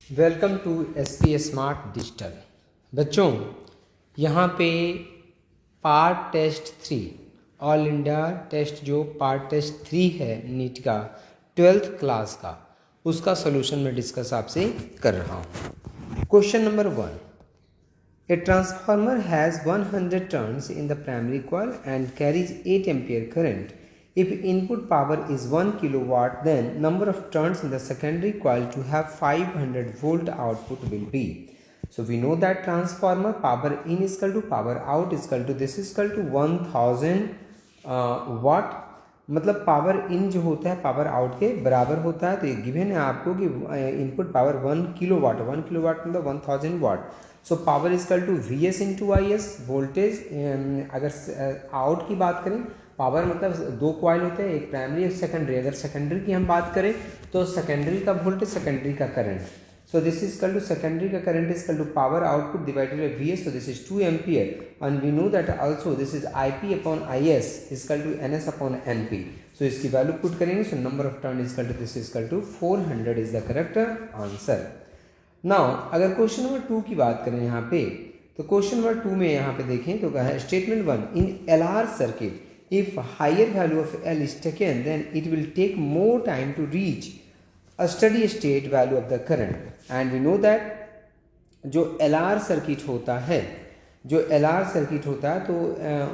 Welcome to SP smart digital. बच्चों, यहाँ पे part test 3 all India test जो पार्ट टेस्ट 3 है नीट का 12th क्लास का, उसका सोल्यूशन मैं डिस्कस आपसे कर रहा हूँ। Question number 1, a transformer has 100 turns in the primary coil and carries 8 ampere current. If input power is 1 kilowatt, then number of turns in the secondary coil to have 500 volt output will be. So we know that transformer power in is equal to power out is equal to this is equal to 1000 watt. मतलब power in जो होता है power out के बराबर होता है। तो ये गिवन है आपको कि इनपुट पावर 1 किलोवाट, 1 किलोवाट मतलब 1000 watt. So power is equal to V S into I S voltage. अगर आउट की बात करें, पावर मतलब दो कॉइल होते हैं, एक प्राइमरी एक सेकेंडरी। अगर सेकेंडरी की हम बात करें तो सेकेंडरी का वोल्टेज, सेकेंडरी का current. So this is equal to secondary का current is equal to power output divided by V S. So this is 2 ampere and we know that also this is I P upon I S is equal to N S upon N P. So इसकी value put करेंगे। So number of turn is equal to this is equal to 400 is the correct answer. Now अगर question number 2 की बात करें यहाँ पे, तो question number 2 में यहाँ पे देखें तो कहा है statement 1, in L R circuit if higher value of L is taken, then it will take more time to reach a steady state value of the current. And we know that जो LR circuit होता है, जो LR circuit होता है तो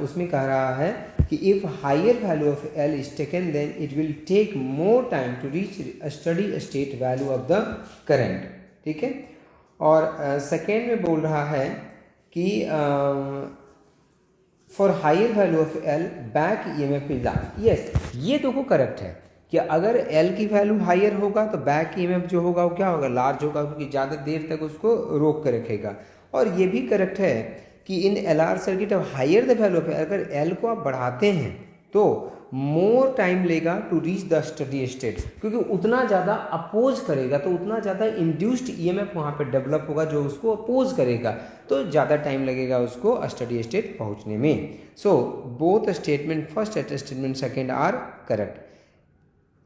उसमें कह रहा है कि if higher value of L is taken, then it will take more time to reach a steady state value of the current. ठीक है। और सेकेंड में बोल रहा है कि for higher value of L back E M F is large. Yes, ये देखो करेक्ट है कि अगर एल की वैल्यू हायर होगा तो बैक ई एम एफ जो होगा वो क्या होगा, लार्ज होगा, क्योंकि ज़्यादा देर तक उसको रोक कर रखेगा। और ये भी करेक्ट है कि in L R circuit of higher the value of अगर एल को आप बढ़ाते हैं तो मोर टाइम लेगा to reach the steady state, क्योंकि उतना ज़्यादा अपोज करेगा तो उतना ज़्यादा इंड्यूस्ड ईएमएफ वहाँ पे डेवलप होगा जो उसको अपोज करेगा, तो ज़्यादा टाइम लगेगा उसको स्टडी स्टेट पहुँचने में। So both statement first and statement second are correct.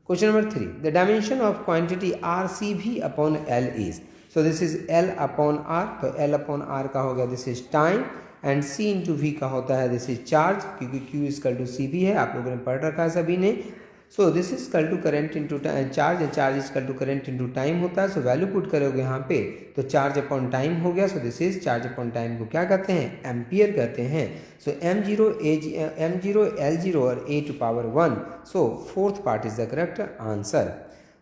Question number 3, the dimension of quantity R C भी upon L is. So this is L upon R, तो एल अपॉन आर का हो गया this is time and C into V का होता है this is charge, क्योंकि Q is equal to C भी है, आप लोगों ने पढ़ रखा है सभी ने। So this is equal to current into charge and charge is equal to current into time होता है। सो वैल्यू पुट करोगे यहाँ पे तो चार्ज अपॉन टाइम हो गया। सो this is charge upon time को क्या कहते हैं, एम्पियर कहते हैं। सो M0 L0 और A to power 1। So fourth part is the correct answer.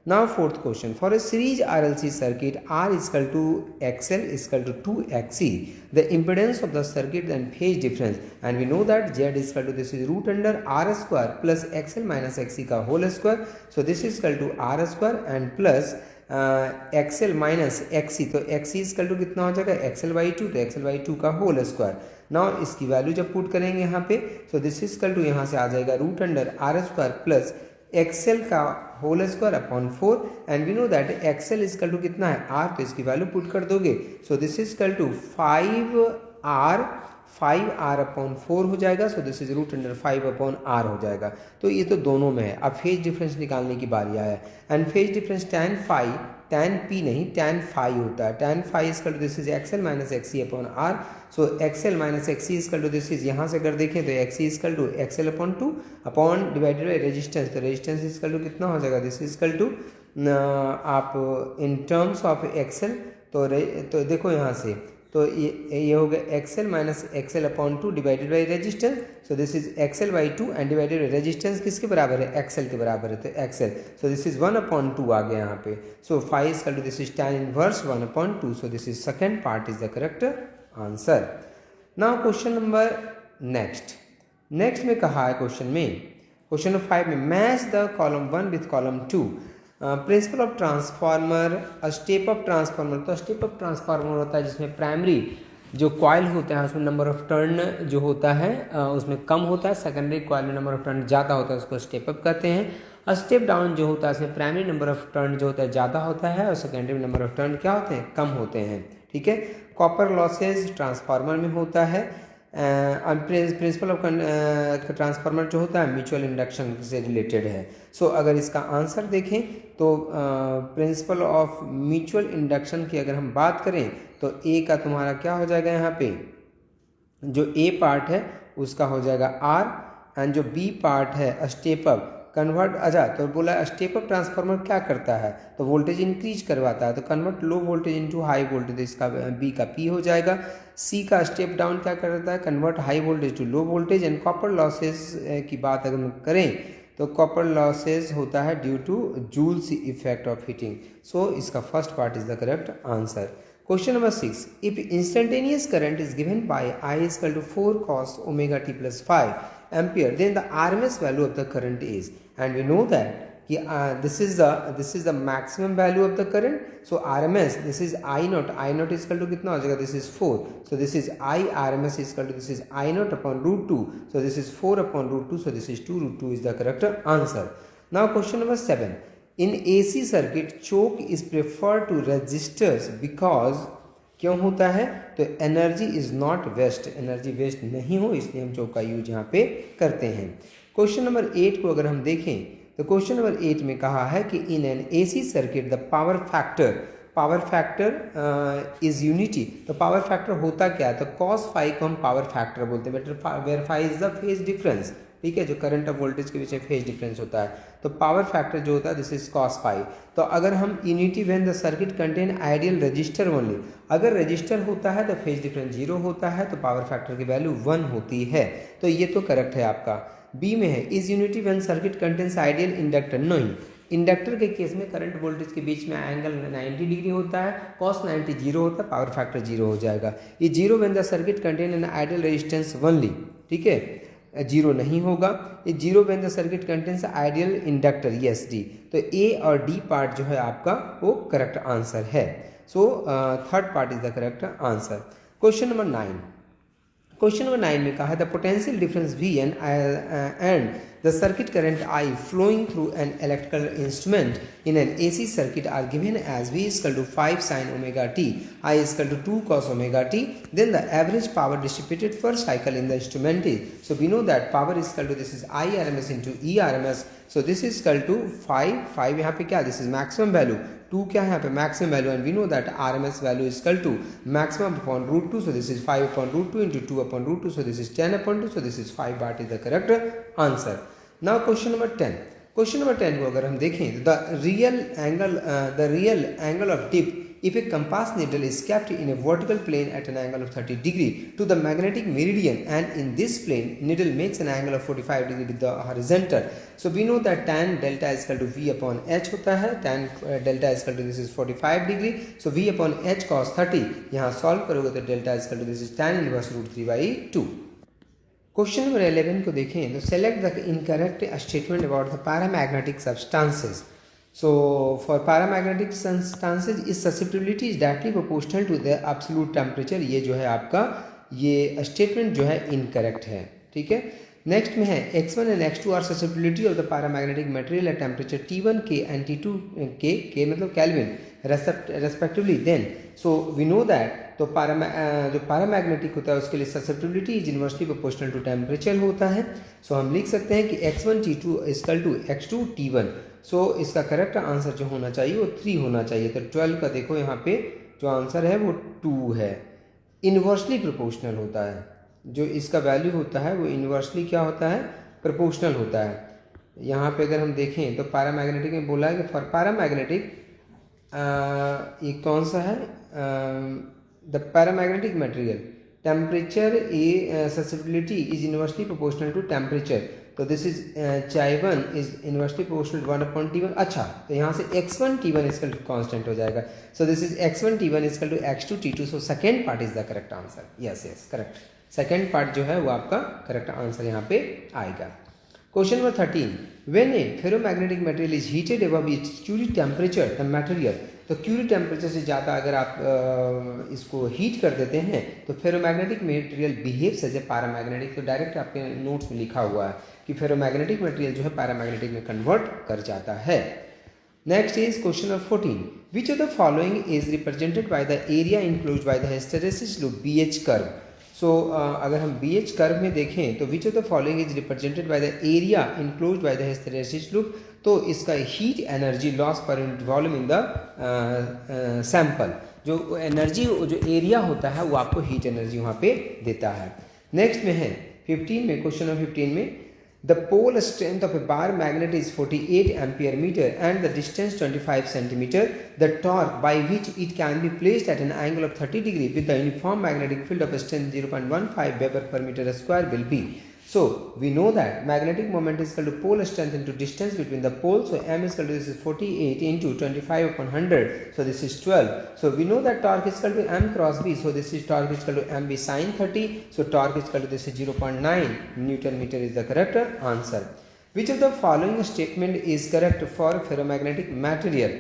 Now fourth question, for a series RLC circuit R is equal to XL is equal to 2XC, the impedance of the circuit and phase difference, and we know that Z is equal to this is root under R square plus XL minus XC का whole square. So this is equal to R square and plus XL minus XC, तो XC is equal to कितना हो जाएगा XL by 2, तो XL by 2 का whole square. Now इसकी value जब put करेंगे यहाँ पे तो दिस इज equal to यहाँ से आ जाएगा root under R square plus XL का whole square upon 4 and we know that XL is equal to कितना है आर, तो इसकी वैल्यू पुट कर दोगे। So this is equal to 5R upon 4 हो जाएगा। So this is root under 5 upon R हो जाएगा। तो ये तो दोनों में है। अब फेज डिफरेंस निकालने की बारी आया and phase difference tan P नहीं tan phi होता है। tan phi is equal to this is XL minus XC upon R. So XL minus XC is equal to this is यहाँ से अगर देखें तो XC is equal to XL upon 2 upon divided by resistance, तो resistance is equal to कितना हो जाएगा, this is equal to आप इन टर्म्स ऑफ एक्सएल तो देखो यहाँ से तो ये हो गया XL minus XL upon 2 divided by resistance. So this is XL by 2 and divided by resistance किसके बराबर है, एक्सएल के बराबर है, तो XL. So this is 1 upon 2 आ गया यहाँ पे। So 5 is equal to this is tan inverse 1 upon 2। So this is second part is the correct answer. Now question number next में कहा है क्वेश्चन नंबर 5 में match the column 1 with column 2। Principle of transformer, step up transformer. तो step up transformer होता है जिसमें primary जो coil होता है उसमें नंबर ऑफ टर्न जो होता है उसमें कम होता है, सेकेंडरी कॉइल में नंबर ऑफ टर्न ज़्यादा होता है, उसको स्टेप अप कहते हैं। स्टेप डाउन जो होता है उसमें प्राइमरी नंबर ऑफ टर्न जो होता है ज़्यादा होता है और सेकेंडरी नंबर ऑफ टर्न क्या होते हैं, कम होते हैं। ठीक है। कॉपर लॉसेज ट्रांसफार्मर में होता है प्रिंसिपल ऑफ ट्रांसफार्मर जो होता है म्यूचुअल इंडक्शन से रिलेटेड है। सो अगर इसका आंसर देखें तो प्रिंसिपल ऑफ म्यूचुअल इंडक्शन की अगर हम बात करें तो ए का तुम्हारा क्या हो जाएगा, यहाँ पे जो ए पार्ट है उसका हो जाएगा आर, एंड जो बी पार्ट है स्टेप अप कन्वर्ट, अच्छा तो बोला स्टेप अप ट्रांसफार्मर क्या करता है, तो वोल्टेज इंक्रीज करवाता है, तो convert low voltage into high voltage, इसका बी का पी हो जाएगा। सी का स्टेप डाउन क्या करता है, convert high voltage to low voltage. And copper losses की बात अगर हम करें तो कॉपर लॉसेस होता है due to Joule's effect of heating. So इसका first part is the correct answer. Question number 6. If instantaneous current is given by I is equal to 4 cos omega t plus 5 ampere, then the RMS value of the current is, and we know that this is the maximum value of the current. So RMS, this is I naught is equal to कितना हो जाएगा, this is 4. So this is I RMS is equal to this is I naught upon root 2. So this is 4 upon root 2. So this is 2 root 2 is the correct answer. Now question number 7. In AC circuit choke is preferred to resistors because क्यों होता है, तो energy is not waste, energy waste नहीं हो इसलिए हम चोक का use यहाँ पे करते हैं। क्वेश्चन नंबर 8 को अगर हम देखें तो क्वेश्चन नंबर 8 में कहा है कि in an AC circuit the power factor is unity. तो पावर फैक्टर होता क्या है, तो कॉस फाई को हम पावर फैक्टर बोलते हैं, better where phi is the phase difference, ठीक है, जो करंट ऑफ वोल्टेज के बीच में फेज डिफरेंस होता है। तो पावर फैक्टर जो होता है दिस इज कॉस फाई। तो अगर हम unity when the circuit contain ideal register only, अगर रजिस्टर होता है तो फेज डिफरेंस 0 होता है, तो पावर फैक्टर की वैल्यू 1 होती है। तो ये तो करेक्ट है आपका। बी में है is unity when circuit contains ideal inductor, नहीं, इंडक्टर के केस में करंट वोल्टेज के बीच में एंगल 90 डिग्री होता है, कॉस 90 0 होता है, पावर फैक्टर 0 हो जाएगा। ये 0 when the circuit contain an ideal resistance only, ठीक है, 0 नहीं होगा। ये 0 when the circuit contains ideal inductor, yes D. तो ए और डी पार्ट जो है आपका वो करेक्ट आंसर है। So third part is the correct answer. Question number 9, question number 9 में कहा है the potential difference V and the circuit current I flowing through an electrical instrument in an AC circuit are given as V is equal to 5 sin omega t, I is equal to 2 cos omega t. Then the average power distributed per cycle in the instrument is, so we know that power is equal to this is I RMS into E RMS. So this is equal to 5 यहाँ पे क्या, this is maximum value, 2 क्या है यहाँ पे maximum value, and we know that RMS value is equal to maximum upon root 2. So this is 5 upon root 2 into 2 upon root 2. So this is 10 upon 2. So this is 5 part is the correct answer. Now question number 10. Question number 10 को अगर हम देखें the real angle of dip if a compass needle is kept in a vertical plane at an angle of 30 degree to the magnetic meridian, and in this plane needle makes an angle of 45 degree with the horizontal. So we know that tan delta is equal to V upon H होता है, tan delta is equal to this is 45 degree. So V upon H cos 30 यहाँ solve करोगे तो delta is equal to this is tan inverse root 3 by 2. Question number 11 को देखें तो select the incorrect statement about the paramagnetic substances. So for paramagnetic substances is susceptibility is directly proportional to the absolute temperature. ये जो है आपका ये statement जो है इनकरेक्ट है, ठीक है। नेक्स्ट में है x1 and x2 are susceptibility of the paramagnetic material at temperature T1 K and T2 K मतलब kelvin respectively. Then so we know that तो जो पैरामैग्नेटिक होता है उसके लिए susceptibility is inversely proportional to temperature होता है। सो हम लिख सकते हैं कि x1 T2 equal to x2 T1। सो इसका करेक्ट आंसर जो होना चाहिए वो 3 होना चाहिए। तो 12 का देखो यहाँ पे जो आंसर है वो 2 है। इनवर्सली प्रोपोर्शनल होता है, जो इसका वैल्यू होता है वो इनवर्सली क्या होता है, प्रोपोर्शनल होता है। यहाँ पे अगर हम देखें तो पैरामैग्नेटिक में बोला है कि फॉर पैरामैग्नेटिक ये कौन सा है, the paramagnetic material temperature a susceptibility is inversely proportional to temperature. तो this is Chi1 is inversely proportional to 1 upon T1। अच्छा तो यहाँ से x1 T1 equal to constant हो जाएगा। So this is x1 T1 equal to x2 T2। So second part is the correct answer. Yes yes correct, second part जो है वो आपका करेक्ट आंसर यहाँ पे आएगा। Question number 13, when a ferromagnetic material is heated above its Curie temperature the material, तो Curie temperature से ज़्यादा अगर आप इसको हीट कर देते हैं तो ferromagnetic material behaves as a paramagnetic. तो डायरेक्ट आपके नोट्स में लिखा हुआ है कि फेरोमैग्नेटिक मटेरियल जो है पैरामैग्नेटिक में कन्वर्ट कर जाता है। Next is question number 14, which of the following is represented by the area enclosed by the hysteresis loop BH curve. So अगर हम BH कर्व में देखें तो which of the following is represented by the area enclosed by the hysteresis loop, तो इसका heat energy loss per unit volume in the sample, जो energy जो area होता है वो आपको हीट एनर्जी वहाँ पे देता है। नेक्स्ट में है 15 में, क्वेश्चन नंबर 15 में, the pole strength of a bar magnet is 48 ampere meter and the distance 25 centimeter. The torque by which it can be placed at an angle of 30 degree with the uniform magnetic field of strength 0.15 Weber per meter square will be. So we know that magnetic moment is equal to pole strength into distance between the poles. So M is equal to this is 48 into 25 upon 100. So this is 12. So we know that torque is equal to M cross B. So this is torque is equal to MB sin 30. So torque is equal to this is 0.9 Newton meter is the correct answer. Which of the following statement is correct for ferromagnetic material?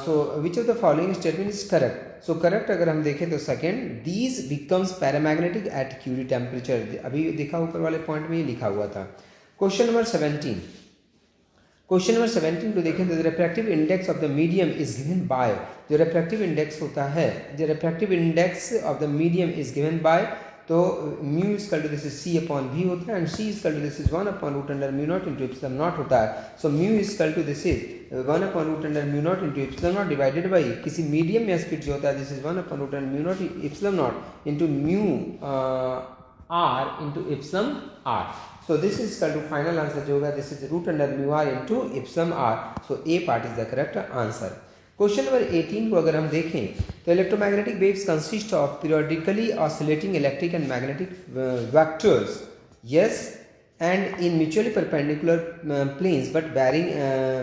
So which of the following statement is correct? So correct अगर हम देखें तो second, these becomes paramagnetic at Curie temperature. अभी देखा ऊपर वाले point में ये लिखा हुआ था। क्वेश्चन नंबर 17, क्वेश्चन नंबर 17 को देखें तो the refractive index of the medium is given by, जो रिफ्रैक्टिव इंडेक्स होता है, जो refractive index of the medium is given by, तो mu is equal to this is C upon V होता है and C is equal to this is 1 upon root under mu not into epsilon not होता है। So mu is equal to this is 1 upon root under mu not into epsilon naught divided by किसी medium में speed जो होता है this is 1 upon root under mu naught epsilon naught into mu R into epsilon R. So this is equal to final answer जो होगा this is root under mu R into epsilon R. So A part is the correct answer. Question number 18 को अगर हम देखें तो electromagnetic waves consist of periodically oscillating electric and magnetic vectors, yes, and in mutually perpendicular planes but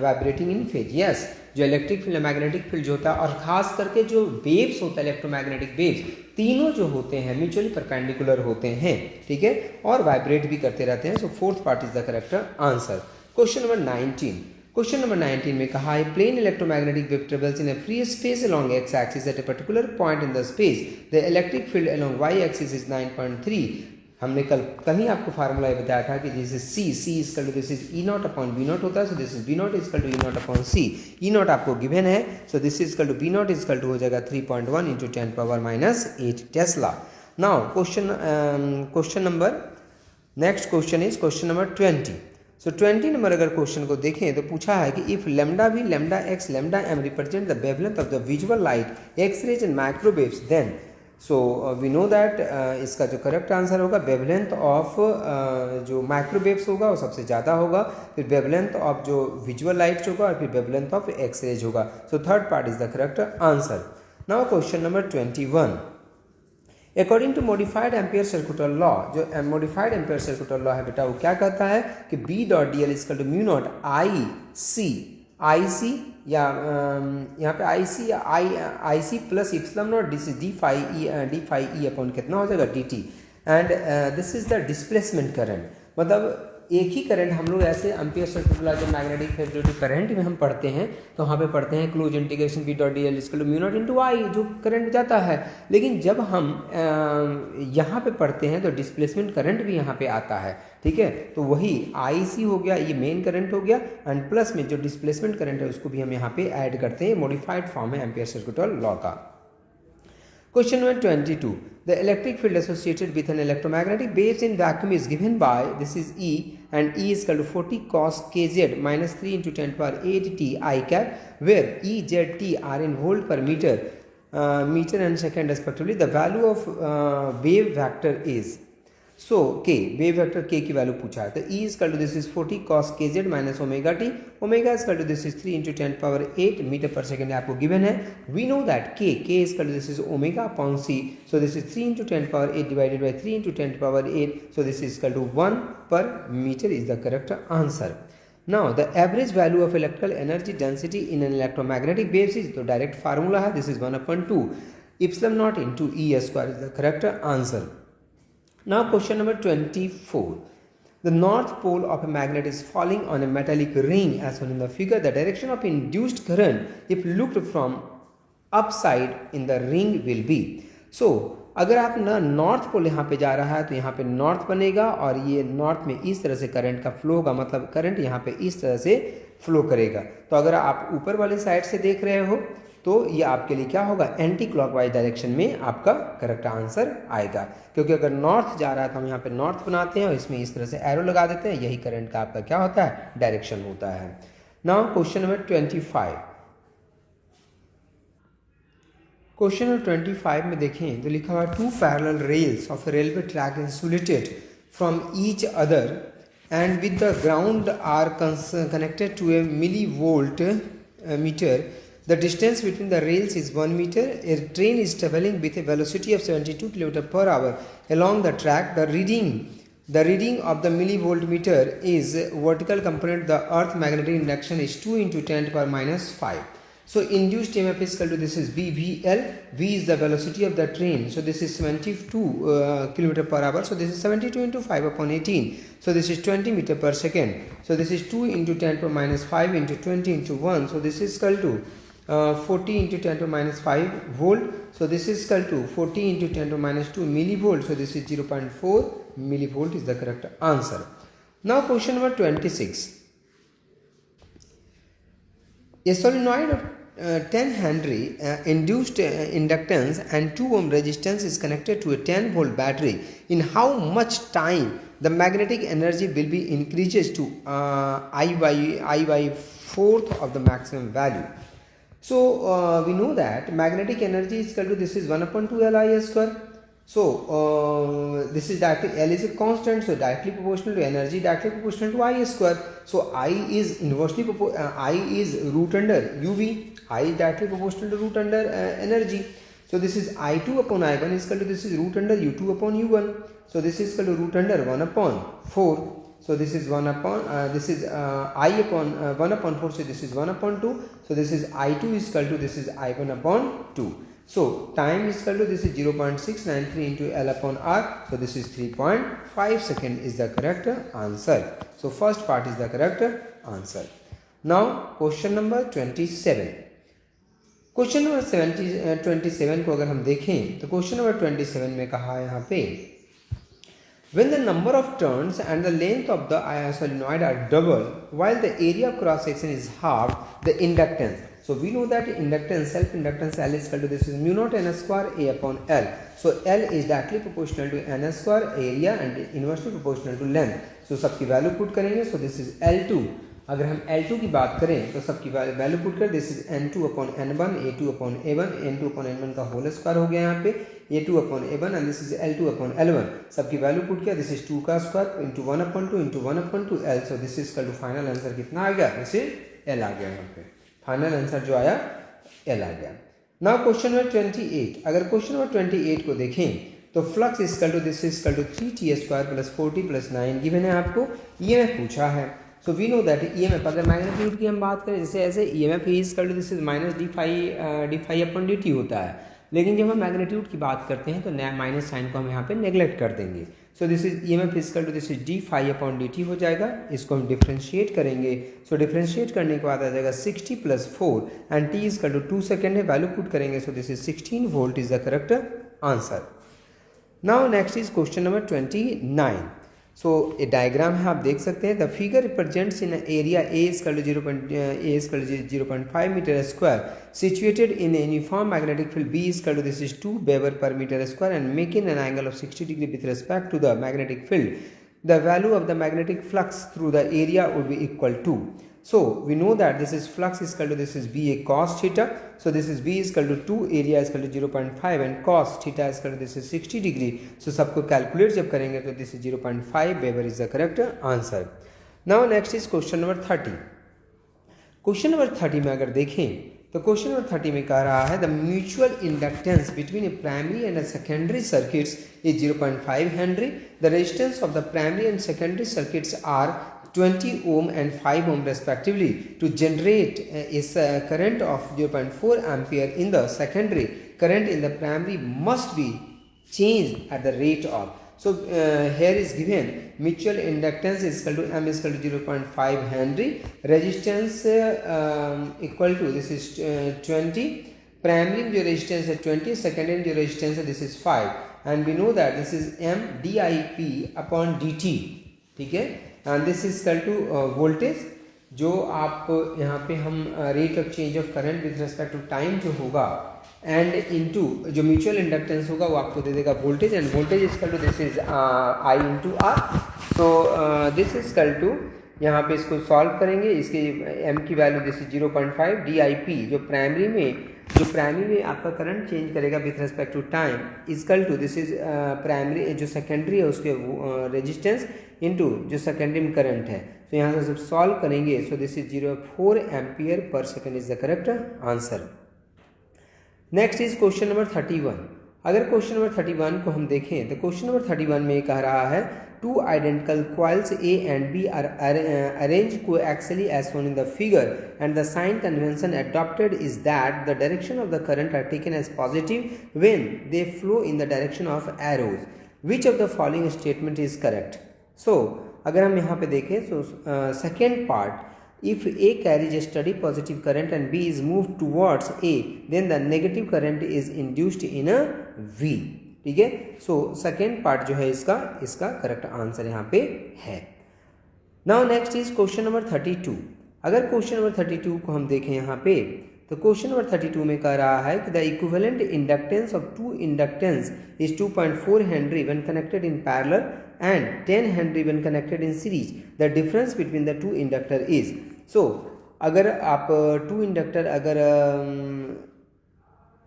vibrating in phase, yes. जो electric field magnetic field जो होता है और खास करके जो वेव्स होता है इलेक्ट्रोमैग्नेटिक वेव्स, तीनों जो होते हैं म्यूचुअली परपेंडिकुलर होते हैं, ठीक है, और वाइब्रेट भी करते रहते हैं। So fourth part is the correct answer. Question number 19, question number 19 में कहा है plane electromagnetic wave travels in a free space along X axis at a particular point in the space, the electric field along Y axis is 9.3। हमने कल आपको formula बताया था कि जैसे C is equal to this is E not upon B not होता है, so this is B naught is equal to E not upon C. E naught आपको गिवन है, so this is equal to B naught is equal to हो जाएगा 3.1 into 10⁻⁸ tesla. Now question number next question is question number 20। So 20 number अगर question को देखें तो पूछा है कि if lambda V lambda X lambda M represent the wavelength of the visual light X rays and microwaves then, so we know that इसका जो correct answer होगा वेवलेंथ ऑफ जो माइक्रोवेव्स होगा वो सबसे ज़्यादा होगा, फिर वेवलेंथ ऑफ जो विजुअल लाइट होगा और फिर वेवलेंथ ऑफ एक्स रेज होगा। So third part is the correct answer. Now question number 21, according to modified Ampere circular law, जो मॉडिफाइड एम्पियर सर्कुलर लॉ है बेटा वो क्या कहता है कि B dot D L is equal to mu naught I C या यहाँ पे आई सी या I C plus epsilon not this is D phi E upon कितना हो जाएगा D T, and this is the displacement current. मतलब एक ही करंट हम लोग ऐसे एम्पियर सर्कुलर जो मैग्नेटिक फेवरेटिव करंट में हम पढ़ते हैं तो वहाँ पे पढ़ते हैं close integration B dot D L is equal to mu not into I, जो करंट जाता है। लेकिन जब हम यहाँ पे पढ़ते हैं तो डिस्प्लेसमेंट करंट भी यहाँ पे आता है, ठीक है। तो वही आई सी हो गया, ये मेन करंट हो गया, एंड प्लस में जो डिस्प्लेसमेंट करंट है उसको भी हम यहाँ पे ऐड करते हैं। मॉडिफाइड फॉर्म है एम्पियर सर्कुलर लॉ का। Question number 22. The electric field associated with an electromagnetic waves in vacuum is given by, this is E, and E is equal to 40 cos kz minus 3 into 10⁸ t I cap, where E, Z, T are in volt per meter, meter and second respectively. The value of wave vector is, so k, wave vector k की value पूछा है, तो E is equal to this is 40 cos kz minus omega t, omega is equal to this is 3 into 10⁸ metre पर second आपको given है। We know that k is equal to this is omega upon c, so this is 3 into 10⁸ divided by 3 into 10⁸, so this is equal to 1 per meter is the correct answer. Now the average value of electrical energy density in an electromagnetic waves is, तो direct formula है, this is 1/2 epsilon naught into E square is the correct answer. Now question number 24. The north pole of a magnet is falling on a metallic ring as shown in the figure. The direction of induced current if looked from upside in the ring will be. So अगर आप ना north pole यहाँ पे जा रहा है तो यहाँ पे नॉर्थ बनेगा और ये नॉर्थ में इस तरह से करंट का फ्लो होगा, मतलब करंट यहाँ पे इस तरह से फ्लो करेगा। तो अगर आप ऊपर वाले साइड से देख रहे हो तो ये आपके लिए क्या होगा, एंटी क्लॉकवाइज डायरेक्शन में आपका करेक्ट आंसर आएगा। क्योंकि अगर नॉर्थ जा रहा है तो हम यहाँ पे नॉर्थ बनाते हैं और इसमें इस तरह से एरो लगा देते हैं, यही करंट का आपका क्या होता है, डायरेक्शन होता है। Now question number 25। Question number 25 में देखें तो लिखा हुआ two parallel rails of railway track insulated from each other and with the ground are connected to a millivolt meter. The distance between the rails is 1 meter. A train is traveling with a velocity of 72 km per hour along the track. The reading of the millivolt meter is vertical component. The earth magnetic induction is 2 into 10 to the power minus 5. So induced EMF is equal to, this is BVL. V is the velocity of the train. So this is 72 km per hour. So this is 72 into 5 upon 18. So this is 20 meter per second. So this is 2 into 10 to the minus 5 into 20 into 1. So this is equal to 40 into 10 to the minus 5 volt. So this is equal to 40 into 10 to the minus 2 millivolt. So this is 0.4 millivolt is the correct answer. Now question number 26. A solenoid of 10 Henry induced inductance and 2 ohm resistance is connected to a 10 volt battery. In how much time the magnetic energy will be increases to I by fourth of the maximum value? So we know that magnetic energy is equal to, this is 1 upon 2 Li square. So this is directly, L is a constant, so directly proportional to energy, directly proportional to I square. So I is inversely I is root under UV. I is directly proportional to root under energy. So this is I2 upon I1 is equal to, this is root under U2 upon U1. So this is equal to root under 1 upon 4. So this is 1 upon this is I upon 1 upon 4. So this is 1 upon 2. So this is I2 is equal to, this is I1 upon 2. So time is equal to, this is 0.693 into L upon R. So this is 3.5 second is the correct answer. So first part is the correct answer. Now question number 27. Question number 27 को अगर हम देखें तो question number 27 में कहा है यहाँ पे, when the number of turns and the length of the solenoid are double while the area of cross section is half, the inductance. So we know that inductance, self inductance L is equal to, this is mu naught n square A upon L. So L is directly proportional to n square area and inversely proportional to length. So सबकी value put करेंगे. So this is L2. अगर हम L2 की बात करें तो सबकी value put कर, this is N2 upon N1 A2 upon A1 N2 upon N1 का होल स्क्वायर हो गया यहाँ पे A2 upon A1 and this is L2 upon L1. सबकी वैल्यू पुट किया, दिस इज 2 का square into 1 upon 2 into 1 upon 2 L. So this is equal to final answer कितना आ गया, दिस इज L आ गया यहाँ पे. फाइनल आंसर जो आया L आ गया. Now question number 28. अगर क्वेश्चन नंबर 28 को देखें तो flux is equal to, this is equal to 3t square plus 4t plus 9 given है आपको. EMF पूछा है. So we know that EMF, अगर मैग्नीट्यूड की हम बात करें जैसे ऐसे EMF is equal to, this is minus D phi upon dt होता है. लेकिन जब हम मैग्नीट्यूड की बात करते हैं तो माइनस साइन को हम यहाँ पे नेग्लेक्ट कर देंगे. So this is EMF is equal to, this is D phi upon dt हो जाएगा. इसको हम डिफ्रेंशिएट करेंगे. सो डिफ्रेंशिएट करने के बाद आ जाएगा 60 plus 4 and t is equal to 2 second है. वैल्यू पुट करेंगे. So this is 16 volt is the correct answer. Now next is question number 29. So a diagram है, आप देख सकते हैं. The figure represents in area A is equal to 0.5 metre square situated in a uniform magnetic field B is equal to, this is 2 Weber per meter square and making an angle of 60 degree with respect to the magnetic field. The value of the magnetic flux through the area would be equal to. So we know that this is flux is equal to, this is BA cos theta. So this is B is equal to 2, area is equal to 0.5 and cos theta is equal to, this is 60 degree. So सबको calculate जब करेंगे तो this is 0.5 Weber is the correct answer. Now next is question number 30. Question number 30 में अगर देखें तो question number 30 में कह रहा है, the mutual inductance between a primary and a secondary circuits is 0.5 henry. The resistance of the primary and secondary circuits are 20 ohm and 5 ohm respectively. To generate a current of 0.4 ampere in the secondary, current in the primary must be changed at the rate of. So here is given mutual inductance is equal to M is equal to 0.5 Henry. Resistance equal to, this is 20. Primary जो resistance है 20, secondary जो resistance है this is 5. And we know that this is M dIP upon dt. ठीक है. And this is equal to voltage. जो आप यहाँ पे हम rate of change of current with respect to time जो होगा एंड इनटू जो म्यूचुअल इंडक्टेंस होगा वो आपको दे देगा voltage, and voltage is equal to this is I into R. So this is equal to, यहाँ पे इसको सॉल्व करेंगे, इसके m की वैल्यू दिस इज 0.5 DIP जो प्राइमरी में आपका करंट चेंज करेगा with respect to time equal to this is primary जो सेकेंडरी है उसके रेजिस्टेंस इनटू जो सेकेंडरी में करंट है। तो यहाँ से जब सॉल्व करेंगे so this is 0.4 ampere per second is the correct answer. Next is question number 31। अगर क्वेश्चन नंबर 31 को हम देखें तो क्वेश्चन नंबर 31 में कह रहा है two identical coils A and B are arranged coaxially as shown in the figure, and the sign convention adopted is that the direction of the current are taken as positive when they flow in the direction of arrows. Which of the following statement is correct? So अगर हम यहाँ पे देखें so second part, if A carries a steady positive current and B is moved towards A, then the negative current is induced in a V. ठीक है, सो second part जो है इसका करेक्ट आंसर यहाँ पे है। Now next is question number 32। अगर question number 32 को हम देखें यहाँ पे तो क्वेश्चन नंबर 32 में कह रहा है कि the equivalent inductance of two inductance is 2.4 henry when connected in parallel and 10 henry when connected in series, the difference between the two inductor is. So अगर आप टू इंडक्टर अगर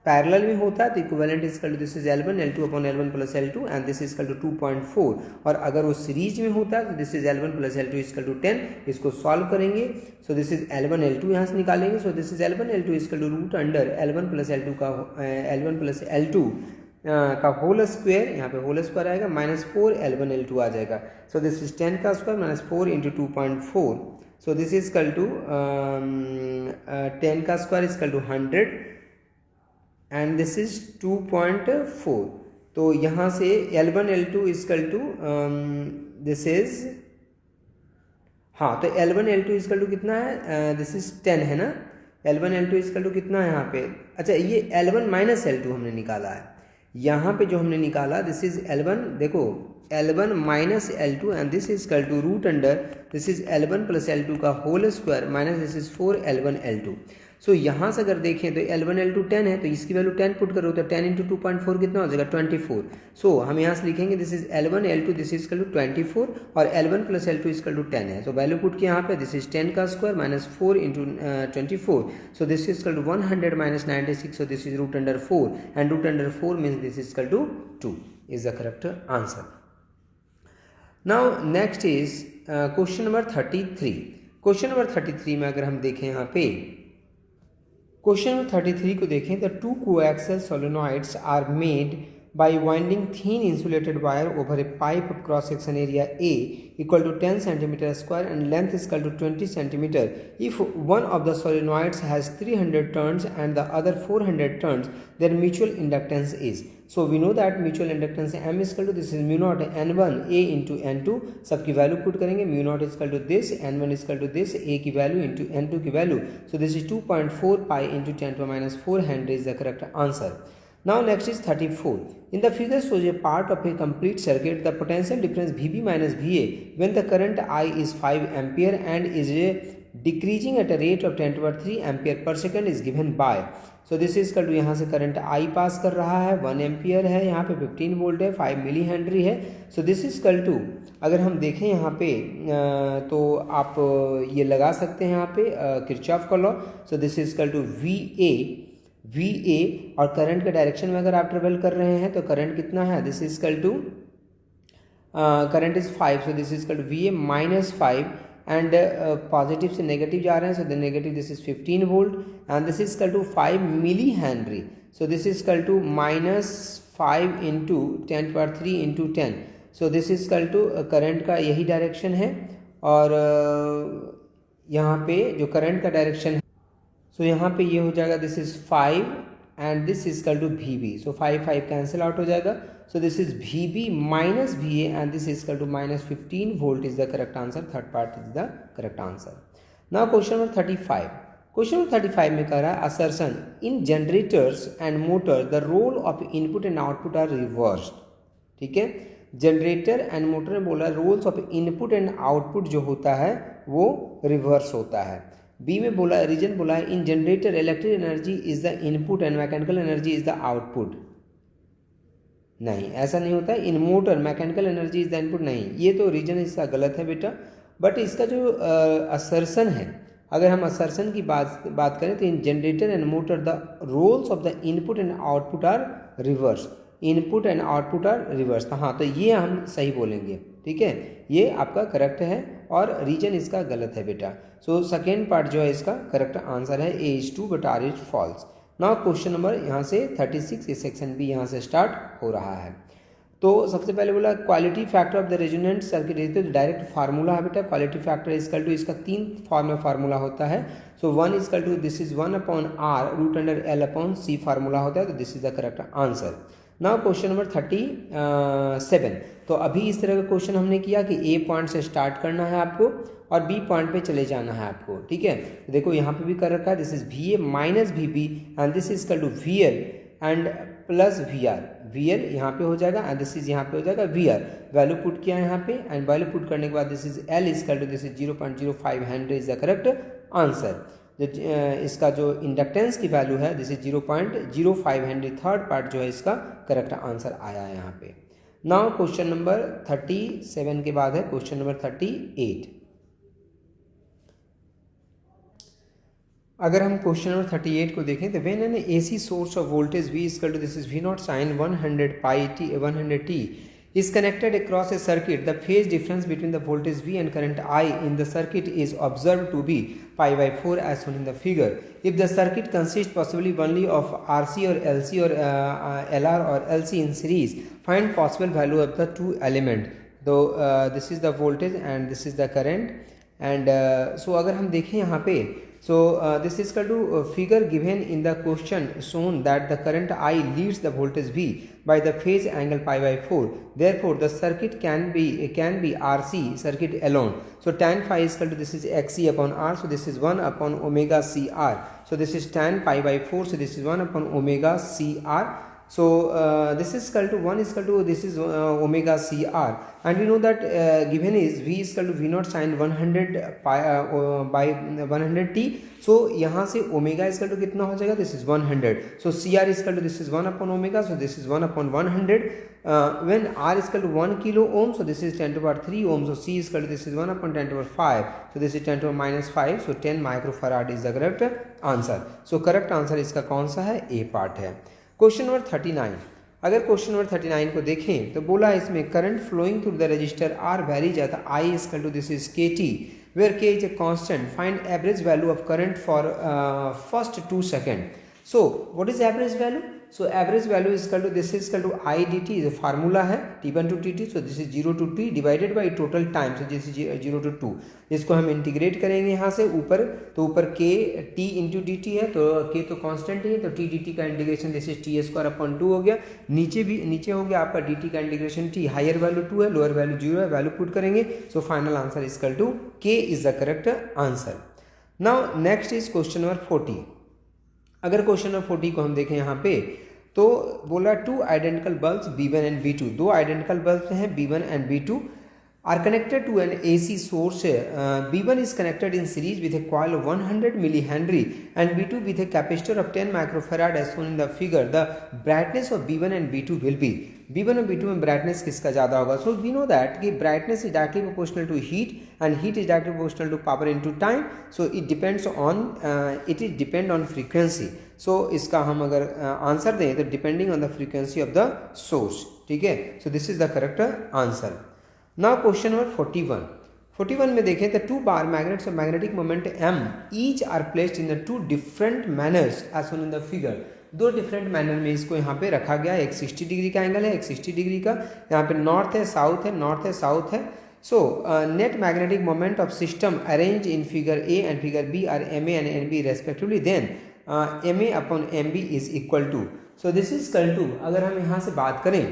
पैरेलल में होता है तो equivalent is equal to this is L1 L2 upon L1 plus L2 and this is equal to 2.4, और अगर वो सीरीज में होता है तो this is L1 plus L2 is equal to 10। इसको सॉल्व करेंगे so this is L1 L2 यहाँ से निकालेंगे, so this is L1 L2 is equal to root under L1 plus L2 का होल स्क्वायर, यहाँ पे होल स्क्वायर आएगा -4 L1 L2 आ जाएगा। सो दिस इज 10 का square minus 4 into 2.4, so this is equal to 10 का square is equal to 100 and this is 2.4। तो यहाँ से L1 L2 is equal to this is, हाँ तो L1 L2 इजकल टू कितना है, दिस इज 10 है ना, L1 L2 इजकल टू कितना है यहाँ पे, अच्छा ये L1 माइनस L2 हमने निकाला है, यहाँ पे जो हमने निकाला दिस इज L1, देखो L1 minus L2 and this is equal to root under this is L1 plus L2 का whole square minus this is 4 L1 L2। So यहाँ से अगर देखें तो L1 L2 10 है तो इसकी वैल्यू 10 पुट करो तो 10 इंटू 2.4 कितना हो जाएगा 24। सो हम यहाँ से लिखेंगे this is L1 L2 this is equal to 24 और L1 plus L2 equal to 10 है। सो वैल्यू पुट किया यहाँ पे दिस इज 10 का square minus 4 into 24, so this is equal to 100 minus 96, so this is root under 4 and root under 4 means this is equal to 2 is the correct answer. Now next is question number 33। Question number 33 में अगर हम देखें यहाँ पे question number 33 को देखें, the two coaxial solenoids are made by winding thin insulated wire over a pipe of cross section area A equal to 10 cm square and length is equal to 20 cm. If one of the solenoids has 300 turns and the other 400 turns, their mutual inductance is. So we know that mutual inductance M is equal to this is mu naught N1 A into N2, सबकी value put करेंगे, mu naught is equal to this, N1 is equal to this, A की value into N2 की value, so this is 2.4 pi into 10 to the minus 4 Henry is the correct answer. Now next is 34. In the figure shows a part of a complete circuit. The potential difference VB minus VA when the current I is 5 ampere and is decreasing at a rate of 10 to the 3 ampere per second is given by. So this is equal to यहाँ से current I पास कर रहा है 1 ampere है, यहाँ पे 15 volt है, 5 millihenry है। So this is equal to, अगर हम देखें यहाँ पे तो आप ये लगा सकते हैं यहाँ पे किरचॉफ का law. So this is equal to VA और करंट के डायरेक्शन में अगर आप ट्रेवल कर रहे हैं तो करंट कितना है, this is equal to current is 5, so this is equal to VA minus 5 and positive से नेगेटिव जा रहे हैं, so the negative this is 15 volt and this is equal to 5 millihenry, so this is equal to minus 5 into 10 power 3 into 10, so this is equal to current का यही direction है और यहाँ पे जो करंट का डायरेक्शन है सो यहाँ पे ये हो जाएगा this is 5 and this is equal to VB, so 5 cancel out हो जाएगा, so this is VB minus VA and this is equal to minus 15 volt is the correct answer, third part is the correct answer. Now question number 35। Question number 35 में कह रहा है assertion in generators and motor the role of input and output are reversed. ठीक है, generator and motor में बोला roles of input and output जो होता है वो रिवर्स होता है। बी में बोला, रीजन बोला है in generator electric energy is the input and mechanical energy is the output. नहीं, ऐसा नहीं होता है। In motor mechanical energy is the input, नहीं, ये तो रीजन इसका गलत है बेटा। बट इसका जो असर्सन है, अगर हम असर्सन की बात करें तो in generator and motor the roles of the input and output are reverse. Input and output are reverse. हाँ, तो ये हम सही बोलेंगे, ठीक है, ये आपका करेक्ट है और रीजन इसका गलत है बेटा। सो सेकेंड पार्ट जो है इसका करेक्ट आंसर है A is 2 but R is false. Now question number यहाँ से 36 ये सेक्शन बी यहाँ से स्टार्ट हो रहा है। तो सबसे पहले बोला quality factor of the resonant circuit, तो डायरेक्ट फार्मूला है बेटा। क्वालिटी फैक्टर इजकल टू, इसका 3 फॉर्म में फार्मूला होता है। So 1 is equal to this is 1/r root under l upon c formula होता है। तो this is the correct answer. Now question number 37। तो अभी इस तरह का क्वेश्चन हमने किया कि ए पॉइंट से स्टार्ट करना है आपको और बी पॉइंट पे चले जाना है आपको, ठीक है। तो देखो यहाँ पे भी कर रखा है, this is V A minus V B and this is equal to V L and plus V R. V L यहाँ पे हो जाएगा एंड दिस इज यहाँ पे हो जाएगा वी आर। वैल्यू पुट किया है यहाँ पे एंड वैल्यू पुट करने के बाद this is L equal to this is 0.05 henry is the correct answer. इसका जो इंडक्टेंस की वैल्यू है this is 0.05 henry. Third part जो है इसका करेक्ट आंसर आया है यहाँ पे। नाउ क्वेश्चन नंबर 37 के बाद है क्वेश्चन नंबर 38। अगर हम क्वेश्चन नंबर 38 को देखें तो when an AC source of voltage V equal to this is V naught sine 100 is connected across a circuit, the phase difference between the voltage V and current I in the circuit is observed to be pi/4 as shown in the figure. If the circuit consists possibly only of RC or LC or LR or LC in series, find possible value of the two element. So this is the voltage and this is the current and so अगर हम देखें यहाँ पे so this is equal to figure given in the question shown that the current I leads the voltage V by the phase angle pi/4. Therefore, the circuit can be RC circuit alone. So tan phi is equal to this is XC upon R. So this is 1 upon omega CR. So this is tan pi/4. So this is 1 upon omega CR. So this is equal to 1 is equal to this is omega CR and we know that given is V is equal to V naught sin 100 pi by 100 t. So यहाँ से omega is equal to कितना हो जाएगा, this is 100. So CR is equal to this is 1 upon omega. So this is 1 upon 100. When R is equal to 1 kilo ohm, so this is 10 to the power 3 ohm. So C is equal to this is 1 upon 10 to the power 5. So this is 10 to the power minus 5. So 10 microfarad is the correct answer. So correct answer इसका कौन सा है, A part है। Question number 39। अगर question number 39 को देखें तो बोला इसमें current flowing through the resistor R vary जाता I is equal to this is K T where K is a constant. Find average value of current for first 2 second. So what is average value? So average value is equal to this is equal to I D T, is formula है t1 to tt। So this is 0 to t divided by total time. So this is 0 to 2। इसको हम integrate करेंगे यहाँ से ऊपर, तो ऊपर k t into D T है तो k तो कांस्टेंट ही है, तो t dt का integration this is T square upon 2 हो गया। नीचे हो गया आपका dt का इंटीग्रेशन t, हायर वैल्यू 2 है, लोअर वैल्यू 0 है, वैल्यू पुट करेंगे। So final answer is equal to k is the correct answer. Now next is question number 40। अगर क्वेश्चन नंबर 40 को हम देखें यहाँ पे तो बोला 2 identical bulbs B1 and B2, 2 identical bulbs हैं B1 and B2 are connected to an AC source. B1 is connected in series with a coil of 100 millihenry and B2 with a capacitor of 10 microfarad as shown in the figure. The brightness of B1 and B2 will be, B1 और B2 में brightness किसका ज़्यादा होगा? So we know that कि brightness is directly proportional to heat and heat is directly proportional to power into time. So it depends on it is depend on frequency. So इसका हम अगर answer दें तो depending on the frequency of the source, ठीक है। So this is the correct answer. Now question number 41. 41 में देखें तो 2 bar magnets of magnetic moment M each are placed in the 2 different manners as shown in the figure. 2 different manner में इसको यहाँ पे रखा गया है। एक 60 डिग्री का एंगल है, एक 60 डिग्री का। यहाँ पे नॉर्थ है, साउथ है, नॉर्थ है, साउथ है। So net magnetic moment of system arrange in figure A and figure B are M A and N B respectively. Then M A upon M B is equal to, so this is equal to, अगर हम यहाँ से बात करें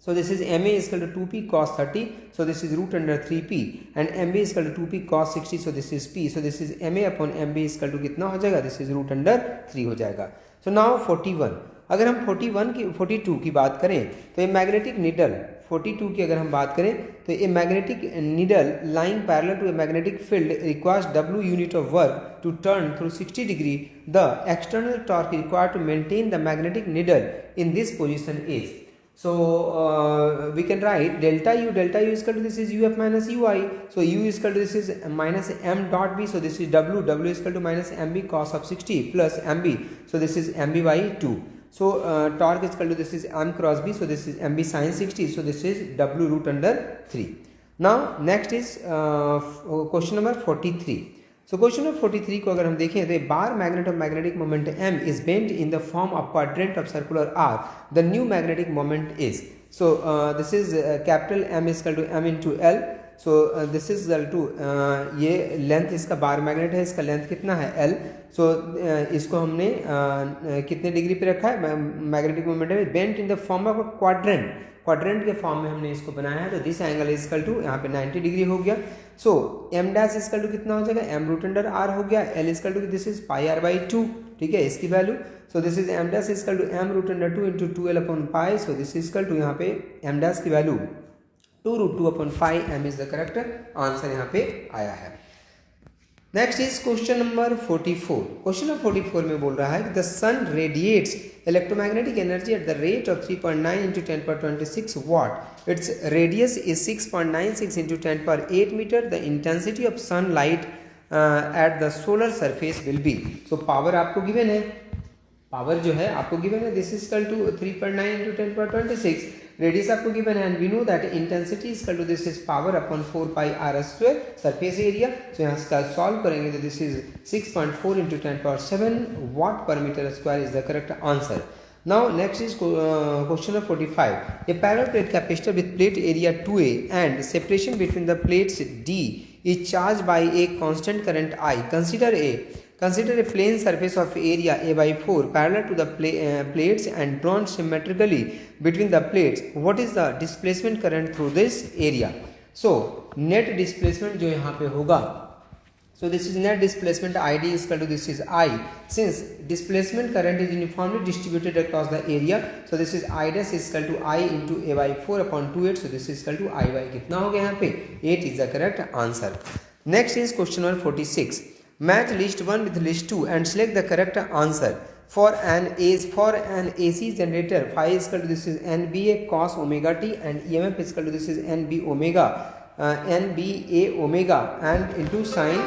so this is MA is equal to 2p cos 30, so this is root under 3p and MB is equal to 2p cos 60, so this is p, so this is MA upon MB is equal to कितना हो जाएगा, this is root under 3 हो जाएगा। So now 41, अगर हम 42 की बात करें तो ये मैग्नेटिक नीडल 42 की अगर हम बात करें तो ये magnetic needle lying parallel to a magnetic field requires W unit of work to turn through 60 degree the external torque required to maintain the magnetic needle in this position is. So we can write delta u is equal to this is uf minus ui. So u is equal to this is minus m dot b. So this is w is equal to minus mb cos of 60 plus mb. So this is mb by 2. So torque is equal to this is m cross b. So this is mb sin 60. So this is w root under 3. Now next is question number 43. So question number 43 को अगर हम देखें तो bar magnet of magnetic moment m is bent in the form of quadrant of circular r. The new magnetic moment is. So this is capital M is equal to m into L. So this is equal to ये length इसका bar magnet है, इसका length कितना है L. So इसको हमने कितने degree पे रखा है, मैग्नेटिक मोमेंट है bent in the form of quadrant के फॉर्म में हमने इसको बनाया है. तो this angle is equal to यहाँ पे 90 डिग्री हो गया. So m dash is equal to कितना हो जाएगा, m रूट अंडर r हो गया. L is equal to this is pi r by 2. ठीक है, इसकी value. So this is m dash is equal to m root under 2 into 2l upon pi. So this is equal to यहाँ पे m dash की value 2 root 2 upon pi. m is the correct answer यहाँ पे आया है. Next is question number 44. Question number 44 में बोल रहा है कि the sun radiates electromagnetic energy at the rate of 3.9 into 10 per 26 watt. Its radius is 6.96 into 10 per 8 meter. The intensity of sunlight at the solar surface will be. So power आपको given है, power जो है आपको given है. This is equal to 3.9 into 10 per 26. Radius आपको given है and we know that intensity is equal to this is power upon 4 pi r square surface area. So यहाँ इसका सॉल्व करेंगे तो this is 6.4 into 10 per 7 watt per meter square is the correct answer. Now next is question number 45. A parallel plate capacitor with plate area 2a and separation between the plates d is charged by a constant current I. Consider a plane surface of area a by 4 parallel to the plates and drawn symmetrically between the plates. What is the displacement current through this area? So net displacement जो यहाँ पे होगा, so this is net displacement id is equal to this is I. Since displacement current is uniformly distributed across the area, so this is I dash is equal to I into a by 4 upon 2/8. So this is equal to I by कितना हो गया यहाँ पे 8 is the correct answer. Next is question number 46. Match list 1 with list 2 and select the correct answer. For an AC generator, phi is equal to this is NBA cos omega t and EMF is equal to this is NBA omega and into sin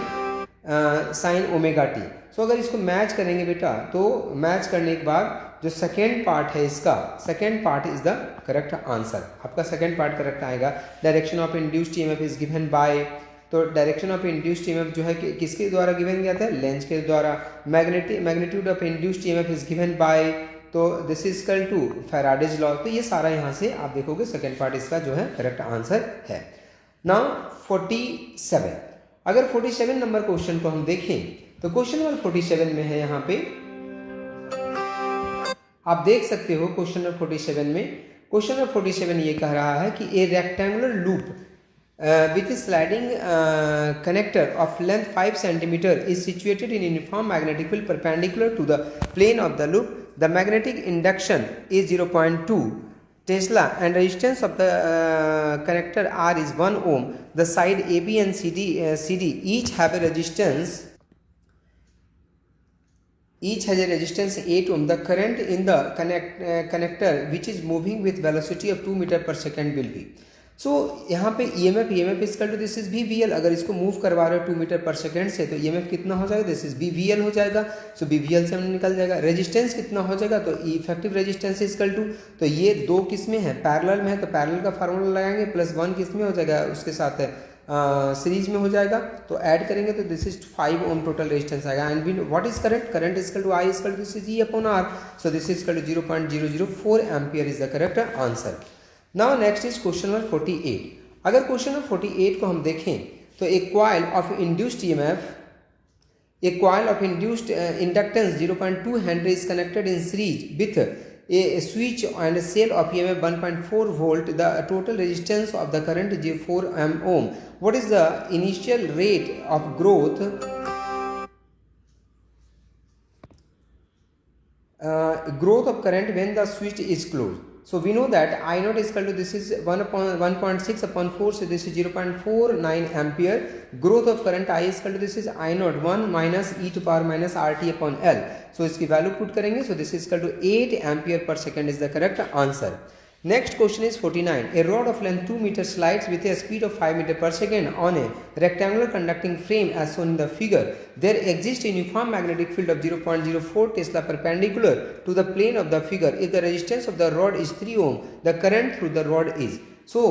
omega t. So अगर इसको match करेंगे बेटा तो match करने के बाद जो second part है इसका, second part is the correct answer. आपका सेकेंड पार्ट करेक्ट आएगा. Direction of induced EMF is given by, तो डायरेक्शन ऑफ इंड्यूस्ड EMF जो है किसके द्वारा गिवन गया था, लेंस के द्वारा. Magnitude of induced EMF is given by, तो this is equal to Faraday's law. तो ये सारा यहाँ से आप देखोगे सेकेंड पार्ट इसका जो है करेक्ट आंसर है. नाउ 47. अगर 47 नंबर क्वेश्चन को हम देखें तो क्वेश्चन नंबर 47 में है यहाँ पे आप देख सकते हो. क्वेश्चन नंबर 47 में, क्वेश्चन नंबर 47 ये कह रहा है कि ए rectangular loop with a sliding connector of length 5 cm is situated in uniform magnetic field perpendicular to the plane of the loop. The magnetic induction is 0.2 Tesla and resistance of the connector R is 1 ohm. The side AB and CD each has a resistance 8 ohm. The current in the connector which is moving with velocity of 2 meter per second will be. So यहाँ पे EMF is equal to this is BVL. अगर इसको move करवा रहे हो 2 metre पर second से तो EMF कितना हो जाएगा, दिस इज BVL हो जाएगा. सो BVL से हमने निकल जाएगा. रेजिस्टेंस कितना हो जाएगा, तो effective resistance is equal to, तो ये दो किस में है, पैरेलल में है, तो पैरेलल का फार्मूला लगाएंगे प्लस 1 किस में हो जाएगा, उसके साथ सीरीज में हो जाएगा. तो ऐड करेंगे तो this is 5 ohm total resistance आएगा. And what is current is equal to I is equal to this is E upon R. So this is equal to 0.004 ampere is the correct answer. Now next is question number 48. अगर question number 48 को हम देखें तो एक coil of induced EMF, एक coil of induced inductance 0.2 henry is connected in series with a switch and cell of EMF 1.4 volt. The total resistance of the current is 4 ohm. What is the initial rate of growth growth of current when the switch is closed. So we know that I naught is equal to, this is 1.6 upon 4, so this is 0.49 ampere. Growth of current I is equal to, this is I naught 1 minus e to power minus RT upon L. So इसकी value put करेंगे, so this is equal to 8 ampere per second is the correct answer. Next question is 49. A rod of length 2 meters slides with a speed of 5 meters per second on a rectangular conducting frame as shown in the figure. There exists a uniform magnetic field of 0.04 Tesla perpendicular to the plane of the figure. If the resistance of the rod is 3 ohm, the current through the rod is. So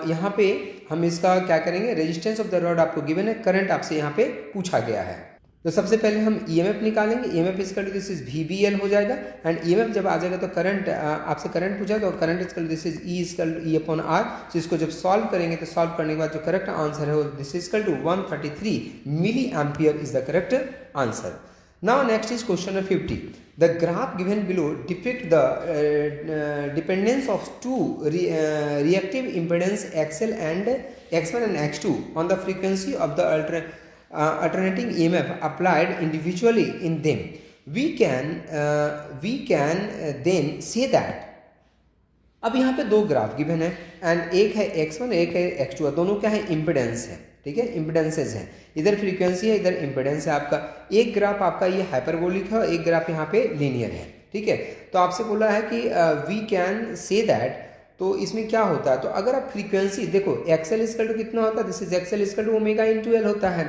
यहाँ पे हम इसका क्या करेंगे, resistance of the rod आपको given है, current आपसे यहाँ पे पूछा गया है। तो सबसे पहले हम ईएमएफ निकालेंगे, EMF is equal to this is VBL हो जाएगा, एंड ईएमएफ जब आ जाएगा तो करंट, आपसे करंट पूछा तो current is equal to this is E is equal to E upon R। तो इसको जब सॉल्व करेंगे तो सॉल्व करने के बाद जो करेक्ट आंसर है वो this is equal to 133 milli ampere is the correct answer. Now next is question number 50. The graph given below depict the dependence of two reactive impedance XL and X1 and X2 on the frequency of the alternating EMF applied individually in them. We can then say that, अब यहाँ पे दो graph given है and एक है X1 एक है X2, दोनों क्या है, इम्पिडेंस है, ठीक है, इम्पिडेंसेस हैं, इधर फ्रीक्वेंसी है इधर इम्पिडेंस है आपका। एक ग्राफ आपका ये हाइपरबोलिक है और एक ग्राफ यहाँ पे लीनियर है, ठीक है। तो आपसे बोला है कि वी कैन से दैट, तो इसमें क्या होता है, तो अगर आप फ्रीक्वेंसी देखो XL इक्वल टू कितना होता है, this is XL equal to omega into L होता है,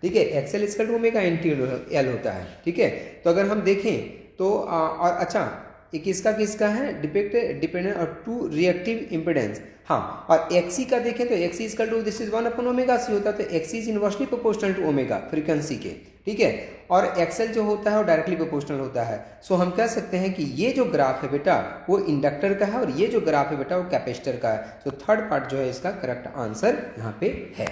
ठीक है, XL equal to omega into L होता है, ठीक है। तो अगर हम देखें तो और अच्छा एक इसका किसका है, डिपेंडेंट और टू रिएक्टिव इम्पिडेंस, हाँ, और XC का देखें तो XC equal to this is 1 upon omega C होता है, तो XC is inversely proportional to omega frequency के, ठीक है, और XL जो होता है वो डायरेक्टली प्रोपोर्शनल होता है। सो हम कह सकते हैं कि ये जो ग्राफ है बेटा वो इंडक्टर का है और ये जो ग्राफ है बेटा वो कैपेसिटर का है। तो थर्ड पार्ट जो है इसका करेक्ट आंसर यहाँ पे है।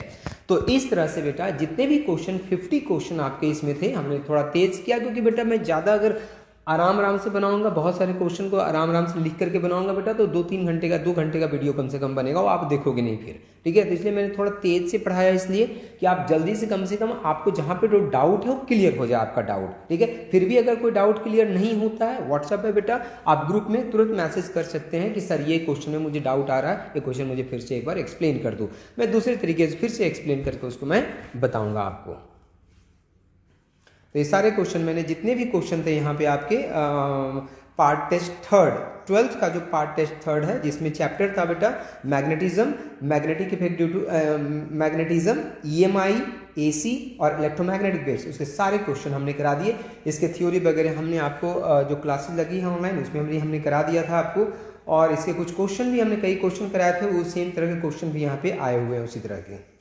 तो इस तरह से बेटा जितने भी क्वेश्चन 50 क्वेश्चन आपके इसमें थे, हमने थोड़ा तेज किया क्योंकि बेटा मैं ज़्यादा अगर आराम से बनाऊंगा, बहुत सारे क्वेश्चन को आराम से लिख करके बनाऊंगा बेटा, तो 2 घंटे का वीडियो कम से कम बनेगा, वो आप देखोगे नहीं फिर, ठीक है। तो इसलिए मैंने थोड़ा तेज से पढ़ाया, इसलिए कि आप जल्दी से कम आपको जहाँ पे जो डाउट है वो क्लियर हो जाए आपका डाउट, ठीक है। फिर भी अगर कोई डाउट क्लियर नहीं होता है, व्हाट्सएप पे बेटा आप ग्रुप में तुरंत मैसेज कर सकते हैं कि सर ये क्वेश्चन में मुझे डाउट आ रहा है, ये क्वेश्चन मुझे फिर से एक बार एक्सप्लेन कर दो, मैं दूसरे तरीके से फिर से एक्सप्लेन करके उसको मैं बताऊँगा आपको। तो ये सारे क्वेश्चन मैंने जितने भी क्वेश्चन थे यहाँ पे आपके पार्ट टेस्ट थर्ड 12th का जो पार्ट टेस्ट थर्ड है, जिसमें चैप्टर था बेटा magnetism, magnetic effect due to magnetism, EMI, AC और इलेक्ट्रोमैग्नेटिक वेव्स, उसके सारे क्वेश्चन हमने करा दिए। इसके थ्योरी वगैरह हमने आपको जो क्लासेस लगी है ऑनलाइन उसमें हमने करा दिया था आपको, और इसके कुछ क्वेश्चन भी हमने कई क्वेश्चन कराए थे, वो सेम तरह के क्वेश्चन भी यहाँ पे आए हुए हैं उसी तरह के।